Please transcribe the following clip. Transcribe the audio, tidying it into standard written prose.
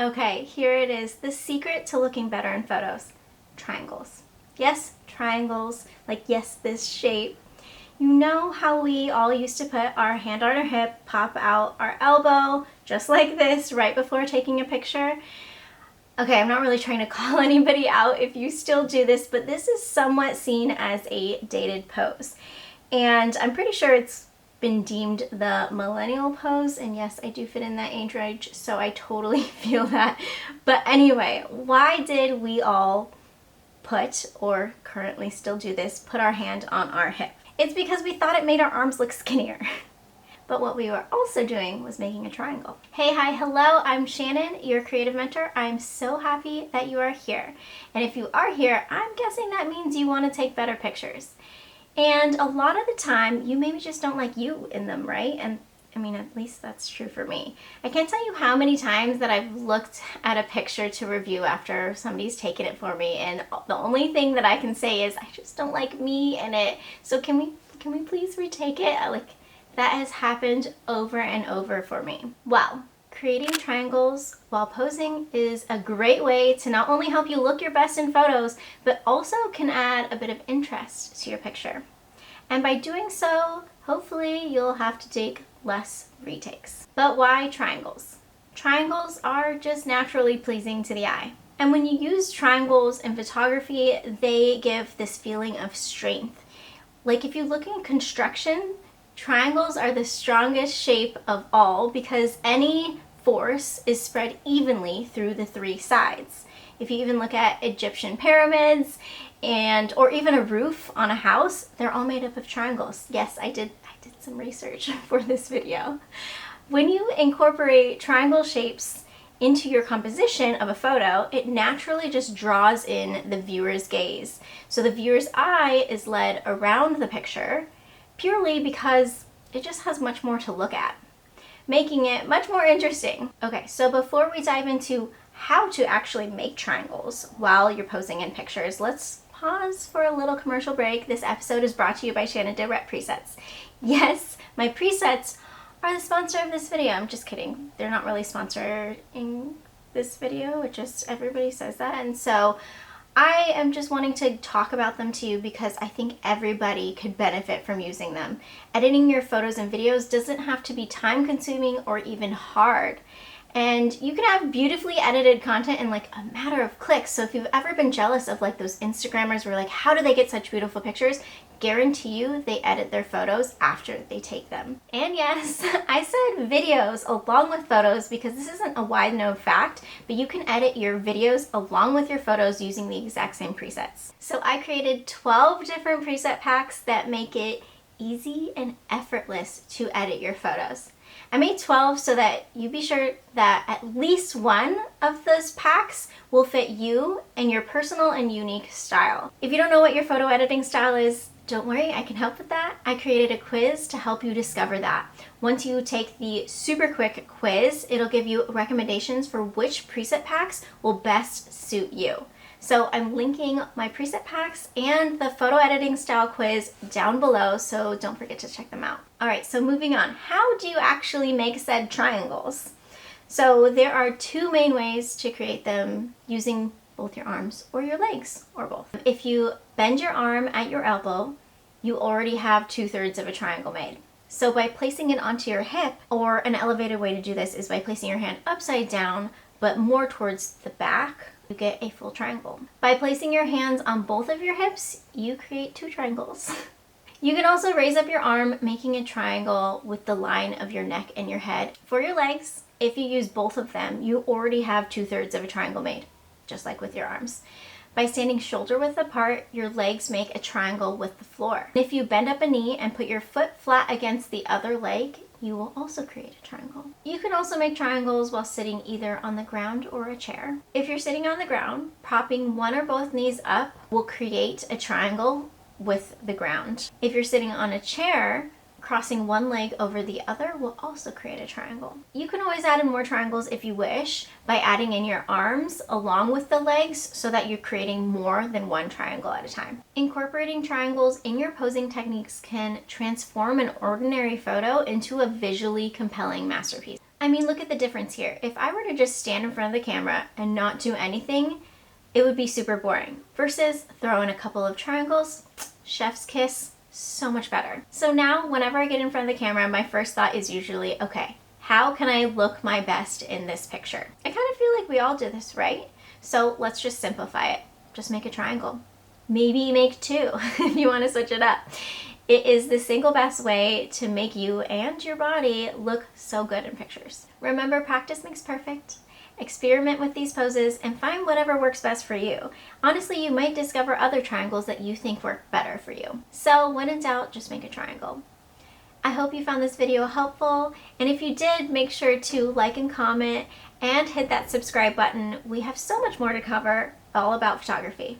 Okay, here it is. The secret to looking better in photos. Triangles. Yes, triangles. Like, yes, this shape. You know how we all used to put our hand on our hip, pop out our elbow, just like this, right before taking a picture? Okay, I'm not really trying to call anybody out if you still do this, but this is somewhat seen as a dated pose. And I'm pretty sure it's been deemed the millennial pose, and yes, I do fit in that age range, so I totally feel that. But anyway, why did we all put, or currently still do this, put our hand on our hip? It's because we thought it made our arms look skinnier. But what we were also doing was making a triangle. Hey, hi, hello, I'm Shannon, your creative mentor. I'm so happy that you are here. And if you are here, I'm guessing that means you want to take better pictures. And a lot of the time, you maybe just don't like you in them, right? And I mean, at least that's true for me. I can't tell you how many times that I've looked at a picture to review after somebody's taken it for me, and the only thing that I can say is I just don't like me in it. So can we please retake it? Like, that has happened over and over for me. Well, creating triangles while posing is a great way to not only help you look your best in photos, but also can add a bit of interest to your picture. And by doing so, hopefully you'll have to take less retakes. But why triangles? Triangles are just naturally pleasing to the eye. And when you use triangles in photography, they give this feeling of strength. Like if you look in construction, triangles are the strongest shape of all because any force is spread evenly through the three sides. If you even look at Egyptian pyramids or even a roof on a house, they're all made up of triangles. Yes, I did some research for this video. When you incorporate triangle shapes into your composition of a photo, it naturally just draws in the viewer's gaze. So the viewer's eye is led around the picture purely because it just has much more to look at, making it much more interesting. Okay, so before we dive into how to actually make triangles while you're posing in pictures, let's pause for a little commercial break. This episode is brought to you by Shannon Direct Presets. Yes, my presets are the sponsor of this video. I'm just kidding. They're not really sponsoring this video. It just, everybody says that. And so I am just wanting to talk about them to you because I think everybody could benefit from using them. Editing your photos and videos doesn't have to be time consuming or even hard. And you can have beautifully edited content in like a matter of clicks. So if you've ever been jealous of like those Instagrammers where like, how do they get such beautiful pictures? Guarantee you they edit their photos after they take them. And yes, I said videos along with photos because this isn't a wide known fact, but you can edit your videos along with your photos using the exact same presets. So I created 12 different preset packs that make it easy and effortless to edit your photos. I made 12 so that you be sure that at least one of those packs will fit you and your personal and unique style. If you don't know what your photo editing style is, don't worry, I can help with that. I created a quiz to help you discover that. Once you take the super quick quiz, it'll give you recommendations for which preset packs will best suit you. So I'm linking my preset packs and the photo editing style quiz down below, so don't forget to check them out. All right, so moving on. How do you actually make said triangles? So there are two main ways to create them using both your arms or your legs, or both. If you bend your arm at your elbow, you already have 2/3 of a triangle made. So by placing it onto your hip, or an elevated way to do this is by placing your hand upside down, but more towards the back, you get a full triangle. By placing your hands on both of your hips, you create 2 triangles. You can also raise up your arm, making a triangle with the line of your neck and your head. For your legs, if you use both of them, you already have 2/3 of a triangle made, just like with your arms. By standing shoulder width apart, your legs make a triangle with the floor. If you bend up a knee and put your foot flat against the other leg, you will also create a triangle. You can also make triangles while sitting either on the ground or a chair. If you're sitting on the ground, propping one or both knees up will create a triangle with the ground. If you're sitting on a chair, crossing one leg over the other will also create a triangle. You can always add in more triangles if you wish by adding in your arms along with the legs so that you're creating more than one triangle at a time. Incorporating triangles in your posing techniques can transform an ordinary photo into a visually compelling masterpiece. I mean, look at the difference here. If I were to just stand in front of the camera and not do anything, it would be super boring. Versus throw in a couple of triangles, chef's kiss, so much better. So now, whenever I get in front of the camera, my first thought is usually, okay, how can I look my best in this picture? I kind of feel like we all do this, right? So let's just simplify it. Just make a triangle. Maybe make two if you want to switch it up. It is the single best way to make you and your body look so good in pictures. Remember, practice makes perfect. Experiment with these poses and find whatever works best for you. Honestly, you might discover other triangles that you think work better for you. So when in doubt, just make a triangle. I hope you found this video helpful, and if you did, make sure to like and comment and hit that subscribe button. We have so much more to cover all about photography.